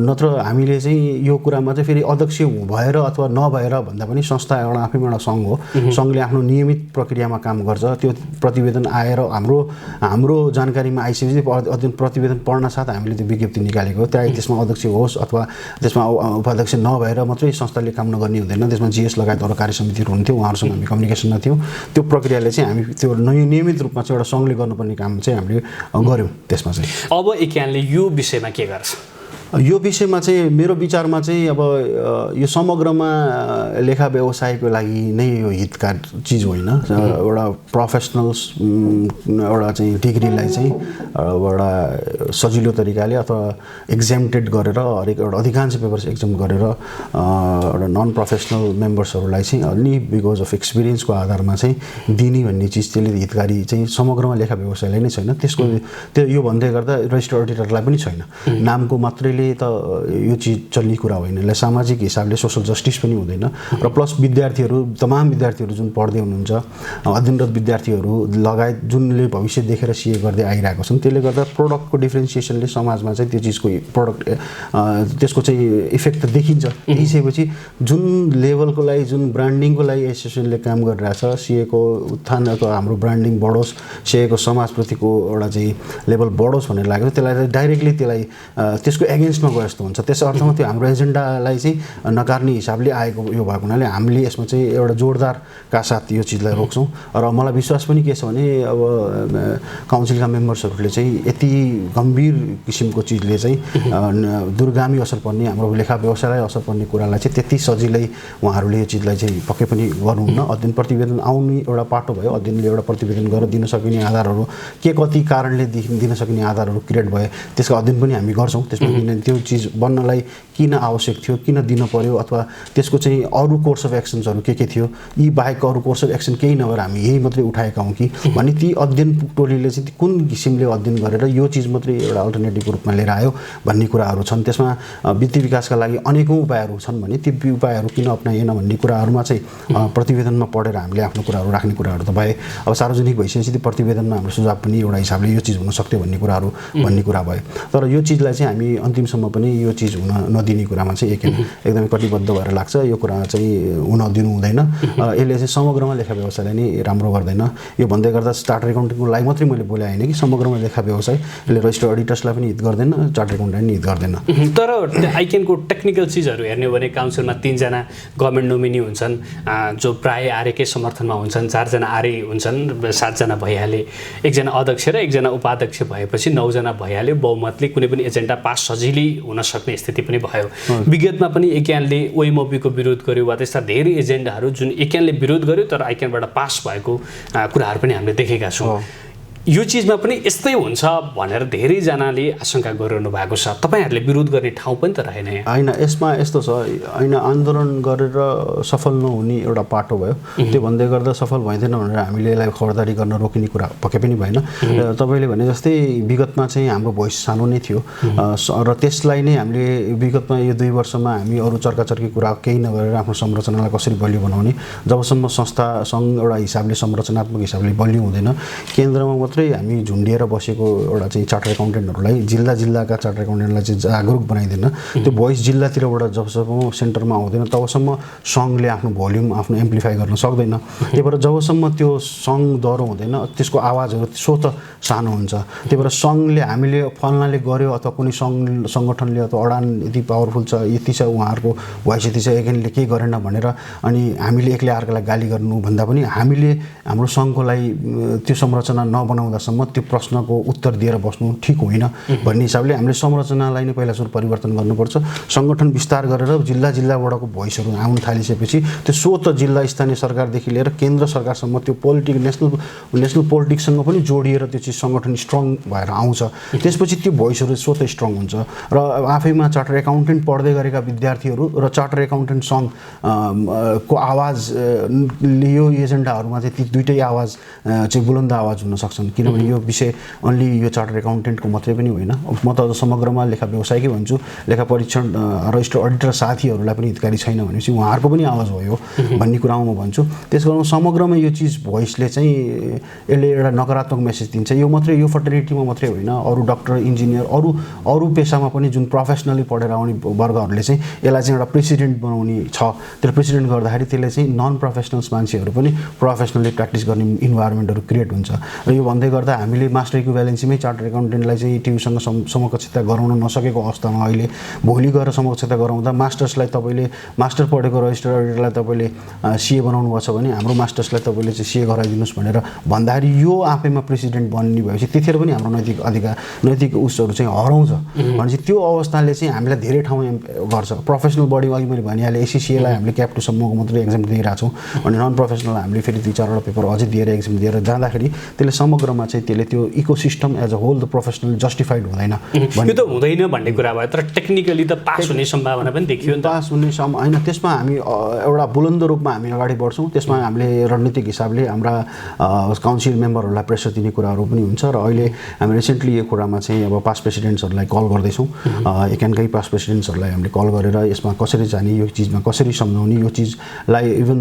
नत्र हामीले चाहिँ यो कुरामा चाहिँ फेरि अध्यक्ष भएर अथवा नभएर भन्दा पनि संस्था एउटा आफैमा एउटा सङ्घ हो, सङ्घले आफ्नो नियमित प्रक्रियामा काम गर्छ। त्यो प्रतिवेदन आएर हाम्रो जानकारीमा आइसकेपछि अध्ययन प्रतिवेदन पढ्न साथ हामीले त्यो विज्ञप्ति निकालेको हो। त्यहाँ त्यसमा अध्यक्ष होस् अथवा त्यसमा उपाध्यक्ष नभएर मात्रै संस्थाले काम नगर्ने हुँदैन, त्यसमा जिएस लगायत अरू कार्य समितिहरू हुन्थ्यो, उहाँहरूसँग हामी कम्युनिकेसनमा थियौँ। त्यो प्रक्रियाले चाहिँ हामी त्यो नियमित रूपमा चाहिँ एउटा सङ्घले गर्नुपर्ने काम चाहिँ हामीले गऱ्यौँ त्यसमा चाहिँ। अब एकेएनले यो विषयमा के गर्छ? यो विषयमा चाहिँ मेरो विचारमा चाहिँ अब यो समग्रमा लेखा व्यवसायको लागि नै यो हितका चिज होइन। एउटा प्रोफेसनल्स एउटा चाहिँ डिग्रीलाई चाहिँ एउटा सजिलो तरिकाले अथवा एक्जाम्टेड गरेर हरेक एउटा अधिकांश पेपर्स एक्जाम गरेर एउटा नन प्रोफेसनल मेम्बर्सहरूलाई चाहिँ अलि बिकज अफ एक्सपिरियन्सको आधारमा चाहिँ दिने भन्ने चिज त्यसले हितकारी चाहिँ समग्रमा लेखा व्यवसायलाई नै छैन। त्यसको त्यो यो भन्दै गर्दा रजिस्टर्ड अडिटरलाई पनि छैन। नामको मात्रैले त यो चिज चल्ने कुरा होइन, यसलाई सामाजिक हिसाबले सोसल जस्टिस पनि हुँदैन। र प्लस विद्यार्थीहरू, तमाम विद्यार्थीहरू जुन पढ्दै हुनुहुन्छ, अध्ययनरत विद्यार्थीहरू लगायत जुनले भविष्य देखेर सिए गर्दै आइरहेको छन्, त्यसले गर्दा प्रोडक्टको डिफ्रेन्सिएसनले समाजमा चाहिँ त्यो चिजको प्रोडक्ट त्यसको चाहिँ इफेक्ट त देखिन्छ। देखिसकेपछि जुन लेभलको लागि, जुन ब्रान्डिङको लागि एसोसिएसनले काम गरिरहेछ, सिएको उत्थान अथवा हाम्रो ब्रान्डिङ बढोस्, सिएको समाजप्रतिको एउटा चाहिँ लेभल बढोस् भनेर लागेको, त्यसलाई डाइरेक्टली त्यसलाई त्यसको एगेन्स्टमा गयो जस्तो हुन्छ। त्यस अर्थमा त्यो हाम्रो एजेन्डालाई चाहिँ नकार्ने हिसाबले आएको यो भएको हुनाले हामीले यसमा चाहिँ एउटा जोडदारका साथ यो चिजलाई रोक्छौँ। र मलाई विश्वास पनि के छ भने अब काउन्सिलका मेम्बर्सहरूले चाहिँ यति गम्भीर किसिमको चिजले चाहिँ दूरगामी असर पर्ने, हाम्रो लेखा व्यवसायलाई असर पर्ने कुरालाई चाहिँ त्यति सजिलै उहाँहरूले यो चिजलाई चाहिँ पक्कै पनि गर्नुहुन्न। अध्ययन प्रतिवेदन आउने एउटा पाटो भयो, अध्ययनले एउटा प्रतिवेदन गरेर दिन सकिने आधारहरू के कति कारणले दिन सकिने आधारहरू क्रिएट भए त्यसको अध्ययन पनि हामी गर्छौँ। त्यसमा त्यो चिज बन्नलाई किन आवश्यक थियो, किन दिन पर्यो, अथवा त्यसको चाहिँ अरू कोर्स अफ एक्सन्सहरू के थियो, यी बाहेक अरू कोर्स अफ एक्सन केही नभएर हामी यही मात्रै उठाएका हौँ कि भने ती अध्ययन टोलीले चाहिँ कुन किसिमले अध्ययन गरेर यो चिज मात्रै एउटा अल्टरनेटिभको रूपमा लिएर आयो भन्ने कुराहरू छन्। त्यसमा वित्तीय विकासका लागि अनेकौँ उपायहरू छन् भने ती उपायहरू किन अप्नाइएन भन्ने कुराहरूमा चाहिँ प्रतिवेदनमा पढेर हामीले आफ्नो कुराहरू राख्ने कुराहरू त भए। अब सार्वजनिक भइसकेपछि त्यो प्रतिवेदनमा हाम्रो सुझाव पनि एउटा हिसाबले यो चिज हुन सक्थ्यो भन्ने कुराहरू भन्ने कुरा भयो। तर यो चिजलाई चाहिँ हामी अन्तिमसम्म पनि यो चिज हुन नदिने कुरामा चाहिँ एकदमै कटिबद्ध भएर लाग्छ। यो कुरा चाहिँ हुन दिनु हुँदैन। यसले चाहिँ समग्रमा लेखा व्यवसायलाई नै राम्रो गर्दैन। यो भन्दै गर्दा चार्टर्ड एकाउन्टेन्टको लागि मात्रै मैले बोले होइन कि समग्रमा लेखा व्यवसाय यसले रजिस्टर्ड अडिटर्सलाई पनि हित गर्दैन, चार्टर्ड एकाउन्टेन्ट हित गर्दैन। तर आइकेनको टेक्निकल चिजहरू हेर्ने हो भने काउन्सिलमा 3 जना गभर्मेन्ट नोमिनी हुन्छन् जो प्राय आरएकै समर्थनमा हुन्छन्, 4 जना आरए हुन्छन्, 7 जना भइहाले, 1 जना अध्यक्ष र 1 जना उपाध्यक्ष भएपछि 9 जना भइहाल्यो। बहुमतले कुनै पनि एजेन्डा पास सजिलै हुन सक्ने स्थिति पनि भयो। विगतमा पनि एकेएनले ओएमओपीको विरोध गर्यो वा त्यस्ता धेरै एजेन्डाहरू जुन एकेएनले विरोध गर्यो तर आइकेनबाट पास भएको कुराहरू पनि हामीले देखेका छौँ। यो चिजमा पनि यस्तै हुन्छ भनेर धेरैजनाले आशंका गरिरहनु भएको छ। तपाईँहरूले विरोध गर्ने ठाउँ पनि त रहेन होइन। यसमा यस्तो छ होइन, आन्दोलन गरेर सफल नहुने एउटा पाटो भयो। त्यो भन्दै गर्दा सफल भइँदैन भनेर हामीले यसलाई खबरदारी गर्न रोकिने कुरा पक्कै पनि भएन। तपाईँले भने जस्तै विगतमा चाहिँ हाम्रो भोइस सानो नै थियो र त्यसलाई नै हामीले विगतमा यो 2 वर्षमा हामी अरू चर्काचर्की कुरा केही नगरेर आफ्नो संरचनालाई कसरी बलियो बनाउने, जबसम्म संस्था सङ्घ एउटा हिसाबले संरचनात्मक हिसाबले बलियो हुँदैन, केन्द्रमा मात्रै हामी झुन्डिएर बसेको एउटा चाहिँ चार्टर एकाउन्टेन्टहरूलाई जिल्लाका चार्टर एकाउन्टेन्टलाई चाहिँ जागरुक बनाइदिन त्यो भोइस जिल्लातिरबाट जबसम्म सेन्टरमा आउँदैन तबसम्म सङ्घले आफ्नो भोल्युम आफ्नो एम्प्लिफाई गर्न सक्दैन। त्यही भएर जबसम्म त्यो सङ्घ दह्रो हुँदैन त्यसको आवाजहरू स्वत सानो हुन्छ। त्यही भएर सङ्घले हामीले फल्नाले गर्यो अथवा कुनै सङ्गठनले अथवा अडान यति पावरफुल छ यति छ उहाँहरूको भोइस यति छ एकेनले केही गरेन भनेर अनि हामीले एक्लै अर्कालाई गाली गर्नुभन्दा पनि हामीले हाम्रो सङ्घको लागि त्यो संरचना नबनाउँदासम्म त्यो प्रश्नको उत्तर दिएर बस्नु ठिक होइन भन्ने हिसाबले हामीले संरचनालाई नै पहिला सुरु परिवर्तन गर्नुपर्छ। सङ्गठन विस्तार गरेर जिल्लाबाटको भोइसहरू आउन थालिसकेपछि त्यो स्वत जिल्ला स्थानीय सरकारदेखि लिएर केन्द्र सरकारसम्म त्यो नेसनल पोलिटिक्ससँग पनि जोडिएर त्यो चाहिँ सङ्गठन स्ट्रङ भएर आउँछ। त्यसपछि त्यो भोइसहरू स्वत स्ट्रङ हुन्छ र आफैमा चार्टर एकाउन्टेन्ट पढ्दै गरेका विद्यार्थीहरू र चार्टर एकाउन्टेन्ट सङ्घ को आवाज यो एजेन्डाहरूमा चाहिँ ती दुईटै आवाज चाहिँ बुलन्द आवाज हुन सक्छन् किनभने यो विषय अन्ली यो चार्टर एकाउन्टेन्टको मात्रै पनि होइन। म त समग्रमा लेखा व्यवसायकै भन्छु लेखा परीक्षण रजिस्टर अडिटर साथीहरूलाई पनि हितकारी छैन भनेपछि उहाँहरूको पनि आवाज हो यो भन्ने कुरामा म भन्छु। त्यस कारण समग्रमा यो चिज भोइसले चाहिँ यसले एउटा नकारात्मक मेसेज दिन्छ। यो मात्रै यो फर्टर्निटीमा मात्रै होइन अरू डक्टर इन्जिनियर अरू पेसामा पनि जुन प्रोफेसनली पढेर आउने वर्गहरूले चाहिँ यसलाई चाहिँ एउटा प्रेसिडेन्ट बनाउने छ। त्यो प्रेसिडेन्ट गर्दाखेरि त्यसले चाहिँ नन प्रोफेसनल्स मान्छेहरू पनि प्रोफेसनली प्र्याक्टिस गर्ने इन्भाइरोमेन्टहरू क्रिएट हुन्छ। र यो भन्दै गर्दा हामीले मास्टर इक्विभ्यालेन्सीमै चार्टर एकाउन्टेन्टलाई चाहिँ टियुसँग समकक्षता गराउन नसकेको अवस्थामा अहिले भोलि गएर समकक्षता गराउँदा मास्टर्सलाई तपाईँले मास्टर पढेको रजिस्टर अडिटरलाई तपाईँले सिए बनाउनु भएको छ भने हाम्रो मास्टर्सलाई तपाईँले चाहिँ सिए गराइदिनुहोस् भनेर भन्दाखेरि यो आफैमा प्रेसिडेन्ट बन्ने भएपछि त्यतिखेर पनि हाम्रो नैतिक उसहरू चाहिँ हराउँछ भनेपछि त्यो अवस्थाले चाहिँ हामीलाई धेरै ठाउँमा गर्छ। प्रोफेसनल बडी अघि मैले भनिहालेँ एसिसिएलाई हामीले क्याप टु सम्मको मात्रै एक्जाम दिइरहेको छौँ अनि नन प्रोफेसनल हामीले फेरि 2-4वटा पेपर अझै दिएर एक्जाम दिएर जाँदाखेरि त्यसले समग्रमा चाहिँ त्यसले त्यो ecosystem as a whole the professional justified हुँदैन। यो त हुँदैन भन्ने कुरा भयो तर टेक्निकली त पास हुने सम्भावना पनि देखियो नि त। पास हुने होइन त्यसमा हामी एउटा बुलन्द रूपमा हामी अगाडि बढ्छौँ। त्यसमा हामीले रणनीतिक हिसाबले हाम्रा काउन्सिल मेम्बरहरूलाई प्रेसर दिने कुराहरू पनि हुन्छ र अहिले हामी रिसेन्टली यो कुरामा चाहिँ अब पास प्रेसिडेन्ट्सहरूलाई कल गर्दैछौँ। एकेनकै पास प्रेसिडेन्ट्सहरूलाई हामीले कल गरेर यसमा कसरी जाने यो चिजमा कसरी सम्झाउने यो चिजलाई इभन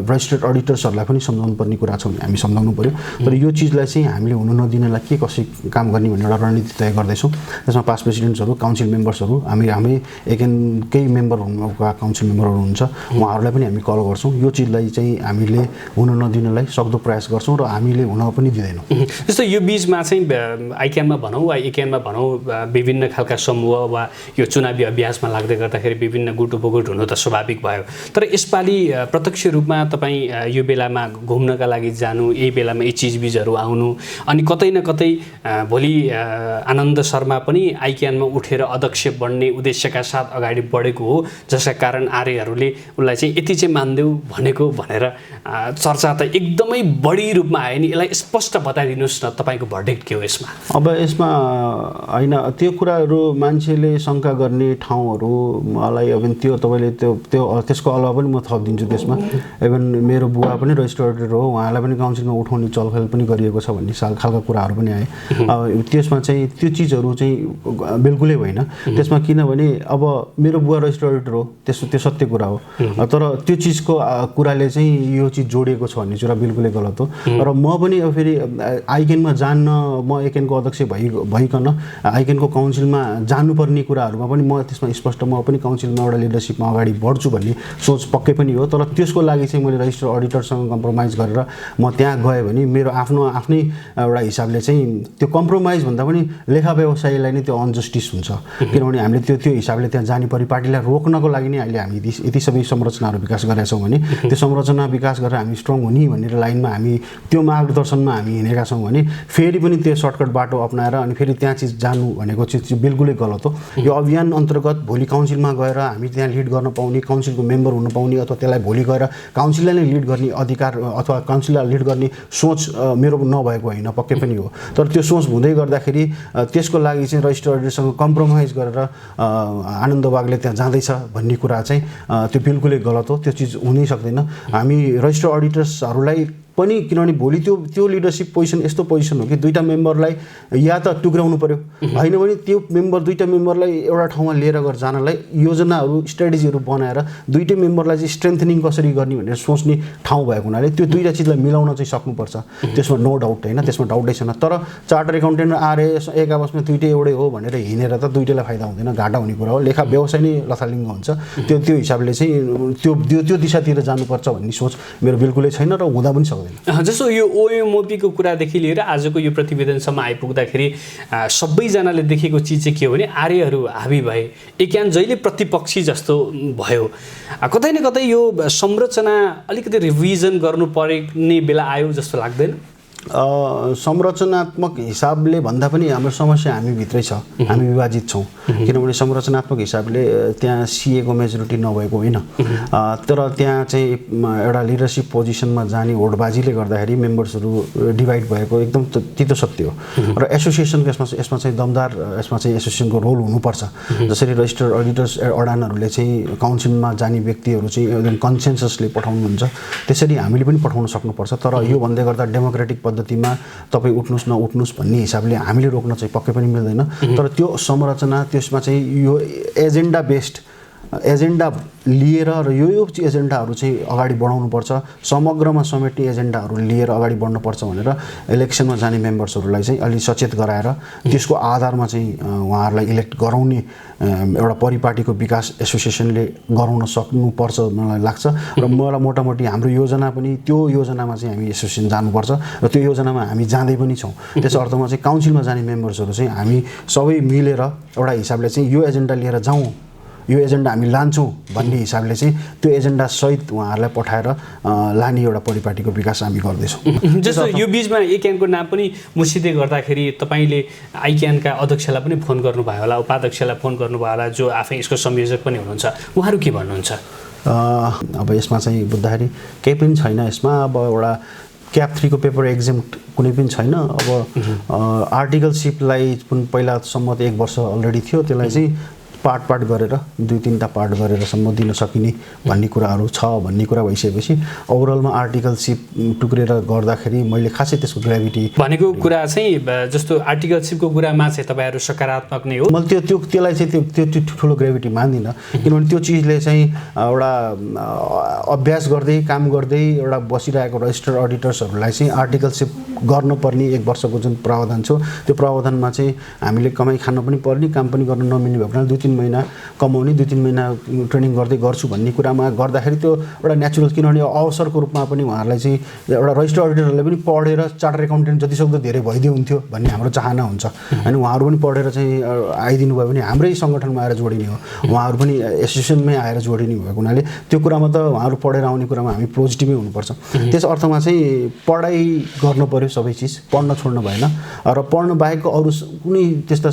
रजिस्टर्ड अडिटर्सहरूलाई पनि सम्झाउनु पर्ने कुरा छ हामी सम्झाउनु पऱ्यो। तर यो चिजलाई चाहिँ हामीले हुन नदिनलाई के कसरी काम गर्ने भन्ने एउटा रणनीति तय गर्दैछौँ। त्यसमा पास प्रेसिडेन्ट्सहरू काउन्सिल मेम्बर्सहरू हामी एकेनकै मेम्बर हुनुभएका काउन्सिल मेम्बरहरू हुन्छ उहाँहरूलाई पनि हामी कल गर्छौँ। यो चिजलाई चाहिँ हामीले हुन नदिनलाई सक्दो प्रयास गर्छौँ र हामीले हुन पनि दिँदैनौँ। जस्तो यो बिचमा चाहिँ आइक्यानमा भनौँ वा एकेनमा भनौँ विभिन्न खालका समूह वा यो चुनावी अभ्यासमा लाग्दै गर्दाखेरि विभिन्न गुटुपुगुट हुनु त स्वाभाविक भयो तर यसपालि प्रत्यक्ष रूपमा तपाईँ यो बेलामा घुम्नका लागि जानु यही बेलामा यी चिजबिजहरू आउनु अनि कतै न कतै भोलि आनन्द शर्मा पनि आइक्यानमा उठेर अध्यक्ष बन्ने उद्देश्यका साथ अगाडि बढेको हो जसका कारण आर्यहरूले उसलाई चाहिँ यति चाहिँ मान्देऊ भनेको भनेर चर्चा त एकदमै बढी रूपमा आयो नि। यसलाई स्पष्ट बताइदिनुहोस् न तपाईँको भर्डिक्ट के हो यसमा? अब यसमा होइन त्यो कुराहरू मान्छेले शङ्का गर्ने ठाउँहरू मलाई अब त्यो तपाईँले त्यसको अलावा पनि म थपिदिन्छु त्यसमा। इभन मेरो बुवा पनि रजिस्टर अडिटर हो उहाँलाई पनि काउन्सिलमा उठाउने चलखेल पनि गरिएको छ भन्ने खालका कुराहरू पनि आए। त्यसमा चाहिँ त्यो चिजहरू चाहिँ बिल्कुलै होइन। त्यसमा किनभने अब मेरो बुवा रजिस्टर अडिटर हो त्यो सत्य कुरा हो तर त्यो चिजको कुराले चाहिँ यो चिज जोडिएको छ भन्ने कुरा बिल्कुलै गलत हो। र म पनि अब फेरि आइकेनमा जान्न म एकेनको अध्यक्ष भइकन आइकेनको काउन्सिलमा जानुपर्ने कुराहरूमा पनि म त्यसमा स्पष्ट म पनि काउन्सिलमा एउटा लिडरसिपमा अगाडि बढ्छु भन्ने सोच पक्कै पनि हो। तर त्यसको लागि चाहिँ मैले रजिस्टर अडिटरसँग कम्प्रोमाइज गरेर म त्यहाँ गएँ भने मेरो आफ्नै एउटा हिसाबले चाहिँ त्यो कम्प्रोमाइज भन्दा पनि लेखा व्यवसायीलाई नै त्यो अनजस्टिस हुन्छ किनभने हामीले त्यो हिसाबले त्यहाँ जाने पार्टीलाई रोक्नको लागि नै अहिले हामी यति सबै संरचनाहरू विकास गरेका छौँ भने त्यो संरचना विकास गरेर हामी स्ट्रङ हुने भनेर लाइनमा हामी त्यो मार्गदर्शनमा हामी हिँडेका छौँ भने फेरि पनि त्यो सर्टकट बाटो अप्नाएर अनि फेरि त्यहाँ चिज जानु भनेको चाहिँ बिल्कुलै गलत हो। यो अभियान अन्तर्गत भोलि काउन्सिलमा गएर हामी त्यहाँ लिड गर्न पाउने काउन्सिलको मेम्बर हुन पाउने अथवा त्यसलाई भोलि गएर काउन्सिललाई नै लिड गर्ने अधिकार अथवा काउन्सिललाई लिड गर्ने सोच मेरो नभएको होइन पक्कै पनि हो। तर त्यो सोच हुँदै गर्दाखेरि त्यसको लागि चाहिँ रजिस्टर अडिटरसँग कम्प्रोमाइज गरेर आनन्द बागले त्यहाँ जाँदैछ भन्ने कुरा चाहिँ त्यो बिल्कुलै गलत हो। त्यो चिज हुनै सक्दैन। हामी रजिस्टर अडिटर्सहरूलाई पनि किनभने भोलि त्यो लिडरसिप पोजिसन यस्तो पोजिसन हो कि दुईटा मेम्बरलाई या त टुक्राउनु पर्यो, होइन भने त्यो दुईटा मेम्बरलाई एउटा ठाउँमा लिएर गएर जानलाई योजनाहरू स्ट्राटेजीहरू बनाएर दुईटै मेम्बरलाई चाहिँ स्ट्रेन्थनिङ कसरी गर्ने भनेर सोच्ने ठाउँ भएको हुनाले त्यो दुईटा चिजलाई मिलाउन चाहिँ सक्नुपर्छ। त्यसमा नो डाउट होइन, त्यसमा डाउटै छैन। तर चार्टर एकाउन्टेन्ट आरएएस एक आपसमा दुईटै एउटै हो भनेर हिँडेर त दुईटैलाई फाइदा हुँदैन, घाटा हुने कुरा हो। लेखा व्यवसाय नै लथालिङ्ग हुन्छ। त्यो हिसाबले चाहिँ त्यो दिशातिर जानुपर्छ भन्ने सोच मेरो बिल्कुलै छैन र हुँदा पनि सक्दैन। जस्तो यो ओएमओपीको कुरादेखि लिएर आजको यो प्रतिवेदनसम्म आइपुग्दाखेरि सबैजनाले देखेको चिज चाहिँ के हो भने आर्यहरू हाबी भए, एकान जहिले प्रतिपक्षी जस्तो भयो। कतै न कतै यो संरचना अलिकति रिभिजन गर्नु पर्ने बेला आयो जस्तो लाग्दैन? संरचनात्मक हिसाबले भन्दा पनि हाम्रो समस्या हामीभित्रै छ, हामी विभाजित छौँ। किनभने संरचनात्मक हिसाबले त्यहाँ सिएको मेजोरिटी नभएको होइन, तर त्यहाँ चाहिँ एउटा लिडरसिप पोजिसनमा जाने होडबाजीले गर्दाखेरि मेम्बर्सहरू डिभाइड भएको एकदम तितो सत्य हो। र एसोसिएसनको यसमा चाहिँ दमदार यसमा चाहिँ एसोसिएसनको रोल हुनुपर्छ। जसरी रजिस्टर्ड अडिटर्स अडानहरूले चाहिँ काउन्सिलमा जाने व्यक्तिहरू चाहिँ एकदम कन्सेन्ससले पठाउनुहुन्छ, त्यसरी हामीले पनि पठाउन सक्नुपर्छ। तर यो भन्दै गर्दा डेमोक्रेटिक पद्धतिमा तपाईँ उठ्नुहोस् नउठ्नुहोस् भन्ने हिसाबले हामीले रोक्न चाहिँ पक्कै पनि मिल्दैन। तर त्यो संरचना त्यसमा चाहिँ यो एजेन्डा लिएर र यो एजेन्डाहरू चाहिँ अगाडि बढाउनुपर्छ, समग्रमा समेट्ने एजेन्डाहरू लिएर अगाडि बढ्नुपर्छ भनेर इलेक्सनमा जाने मेम्बर्सहरूलाई चाहिँ अलि सचेत गराएर त्यसको आधारमा चाहिँ उहाँहरूलाई इलेक्ट गराउने एउटा परिपाटीको विकास एसोसिएसनले गराउन सक्नुपर्छ मलाई लाग्छ। र मलाई मोटामोटी हाम्रो योजना पनि त्यो योजनामा चाहिँ हामी एसोसिएसन जानुपर्छ र त्यो योजनामा हामी जाँदै पनि छौँ। त्यस अर्थमा चाहिँ काउन्सिलमा जाने मेम्बर्सहरू चाहिँ हामी सबै मिलेर एउटा हिसाबले चाहिँ यो एजेन्डा लिएर जाउँ, यो एजेन्डा हामी लान्छौँ भन्ने हिसाबले चाहिँ त्यो एजेन्डा सहित उहाँहरूलाई पठाएर लाने एउटा परिपाटीको विकास हामी गर्दैछौँ। जस्तो यो बिचमा एक्यानको नाम पनि मुसिँदै गर्दाखेरि तपाईँले आइक्यानका अध्यक्षलाई पनि फोन गर्नुभयो होला, उपाध्यक्षलाई फोन गर्नुभयो होला, जो आफै यसको संयोजक पनि हुनुहुन्छ, उहाँहरू के भन्नुहुन्छ? अब यसमा चाहिँ बुझ्दाखेरि केही पनि छैन। यसमा अब एउटा क्याप 3 को पेपर एक्जाम्ट कुनै पनि छैन। अब आर्टिकलसिपलाई पनि पहिलासम्म त 1 वर्ष अलरेडी थियो, त्यसलाई चाहिँ पार्ट गरेर 2-3टा पार्ट गरेरसम्म दिन सकिने भन्ने कुराहरू छ भन्ने कुरा भइसकेपछि ओभरअलमा आर्टिकलसिप टुक्रेर गर्दाखेरि मैले खासै त्यसको ग्रेभिटी भनेको कुरा चाहिँ जस्तो आर्टिकलसिपको कुरामा चाहिँ तपाईँहरू सकारात्मक नै हो। मैले त्यसलाई चाहिँ त्यो ठुलो ग्रेभिटी मान्दिनँ, किनभने त्यो चिजले चाहिँ एउटा अभ्यास गर्दै काम गर्दै एउटा बसिरहेको रजिस्टर्ड अडिटर्सहरूलाई चाहिँ आर्टिकलसिप गर्नुपर्ने 1 वर्षको जुन प्रावधान छ त्यो प्रावधानमा चाहिँ हामीले कमाइ खान पनि पर्ने, काम पनि गर्न नमिल्ने भएको हुनाले 2-3 महिना कमाउने, 2-3 महिना ट्रेनिङ गर्दै गर्छु भन्ने कुरामा गर्दाखेरि त्यो एउटा नेचुरल, किनभने अवसरको रूपमा पनि उहाँहरूलाई चाहिँ एउटा रजिस्टर्ड अडिटरहरूले पनि पढेर चार्टर एकाउन्टेन्ट जतिसक्दो धेरै भइदियो हुन्थ्यो भन्ने हाम्रो चाहना हुन्छ। अनि उहाँहरू पनि पढेर चाहिँ आइदिनु भयो भने हाम्रै सङ्गठनमा आएर जोडिने हो, उहाँहरू पनि एसोसिएसनमै आएर जोडिने भएको हुनाले त्यो कुरामा त उहाँहरू पढेर आउने कुरामा हामी पोजिटिभै हुनुपर्छ। त्यस अर्थमा चाहिँ पढाइ गर्नु पर्यो, सबै चिज पढ्न छोड्नु भएन। र पढ्नु बाहेकको अरू कुनै त्यस्ता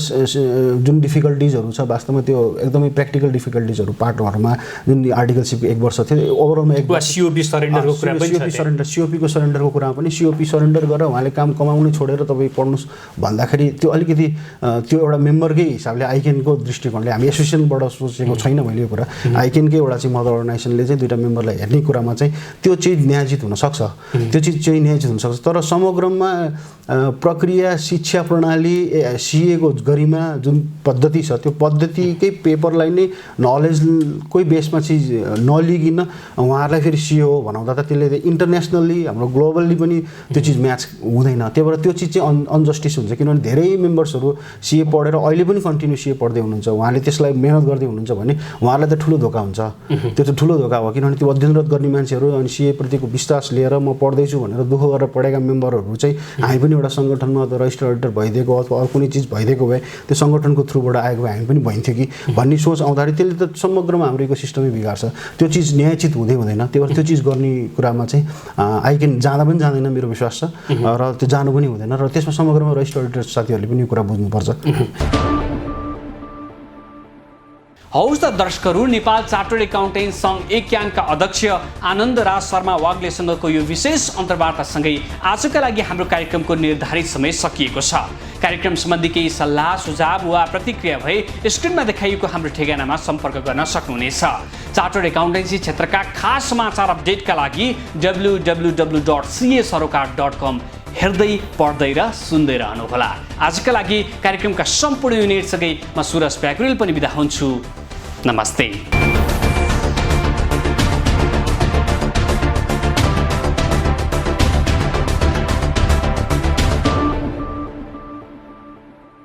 जुन डिफिकल्टिजहरू छ वास्तवमा त्यो एकदमै प्र्याक्टिकल डिफिकल्टिजहरू पार्टहरूमा जुन आर्टिकलसिपको 1 वर्ष थियो ओभरअलमा सिओपी सरेन्डरको कुरा पनि छ। सिओपीको सरेन्डरको कुरा पनि सिओपी सरेन्डर गरेर उहाँले काम कमाउनै छोडेर तपाईँ पढ्नुहोस् भन्दाखेरि त्यो अलिकति त्यो एउटा मेम्बरकै हिसाबले आइकेनको दृष्टिकोणले हामी एसोसिएसनबाट सोचेको छैन मैले यो कुरा। आइकेनकै एउटा चाहिँ मदर अर्गनाइजेसनले चाहिँ 2टा मेम्बरलाई हेर्ने कुरामा चाहिँ त्यो चिज न्यायोचित हुनसक्छ, त्यो चिज चाहिँ न्यायोचित हुनसक्छ। तर समग्रमा प्रक्रिया शिक्षा प्रणाली सिएको गरिमा जुन पद्धति छ त्यो पद्धतिकै पेपरलाई नै नलेजकै बेसमा चिज नलिगिन उहाँहरूलाई फेरि सिओ भनाउँदा त त्यसले इन्टरनेसनल्ली हाम्रो ग्लोबल्ली पनि त्यो चिज म्याच हुँदैन। त्यही भएर त्यो चिज चाहिँ अनजस्टिस हुन्छ, किनभने धेरै मेम्बर्सहरू सिए पढेर अहिले पनि कन्टिन्यू सिए पढ्दै हुनुहुन्छ, उहाँले त्यसलाई मेहनत गर्दै हुनुहुन्छ भने उहाँहरूलाई त ठुलो धोका हुन्छ। त्यो त ठुलो धोका हो, किनभने त्यो अध्ययनरत गर्ने मान्छेहरू अनि सिएप्रतिको विश्वास लिएर म पढ्दैछु भनेर दुःख गरेर पढेका मेम्बरहरू चाहिँ हामी पनि एउटा सङ्गठनमा रजिस्टर्ड अडिटर भइदिएको अथवा अरू कुनै चिज भइदिएको भए त्यो सङ्गठनको थ्रुबाट आएको भए हामी पनि भइन्थ्यो कि भन्ने सोच आउँदाखेरि त्यसले त समग्रमा हाम्रो इकोसिस्टमै बिगार्छ। त्यो चिज न्यायोचित हुँदैन। त्यही भएर त्यो चिज गर्ने कुरामा चाहिँ आइकेन जाँदा पनि जाँदैन मेरो विश्वास छ र त्यो जानु पनि हुँदैन र त्यसमा समग्रमा रजिस्टर्ड अडिटर साथीहरूले पनि यो कुरा बुझ्नुपर्छ। हौस् त दर्शकहरू, नेपाल चार्टर्ड एकाउन्टेन्ट सङ्घ एक्यानका अध्यक्ष आनन्दराज शर्मा वाग्लेसँगको यो विशेष अन्तर्वार्तासँगै आजका लागि हाम्रो कार्यक्रमको निर्धारित समय सकिएको छ। कार्यक्रम सम्बन्धी केही सल्लाह सुझाव वा प्रतिक्रिया भए स्क्रिनमा देखाइएको हाम्रो ठेगानामा सम्पर्क गर्न सक्नुहुनेछ। चार्टर्ड एकाउन्टेन्सी क्षेत्रका खास समाचार अपडेटका लागि www.casarocar.com हेर्दै पढ्दै र सुन्दै रहनुहोला। आजका लागि कार्यक्रमका सम्पूर्ण युनिटसँगै म सुरज प्याकुरेल पनि बिदा हुन्छु। नमस्ते।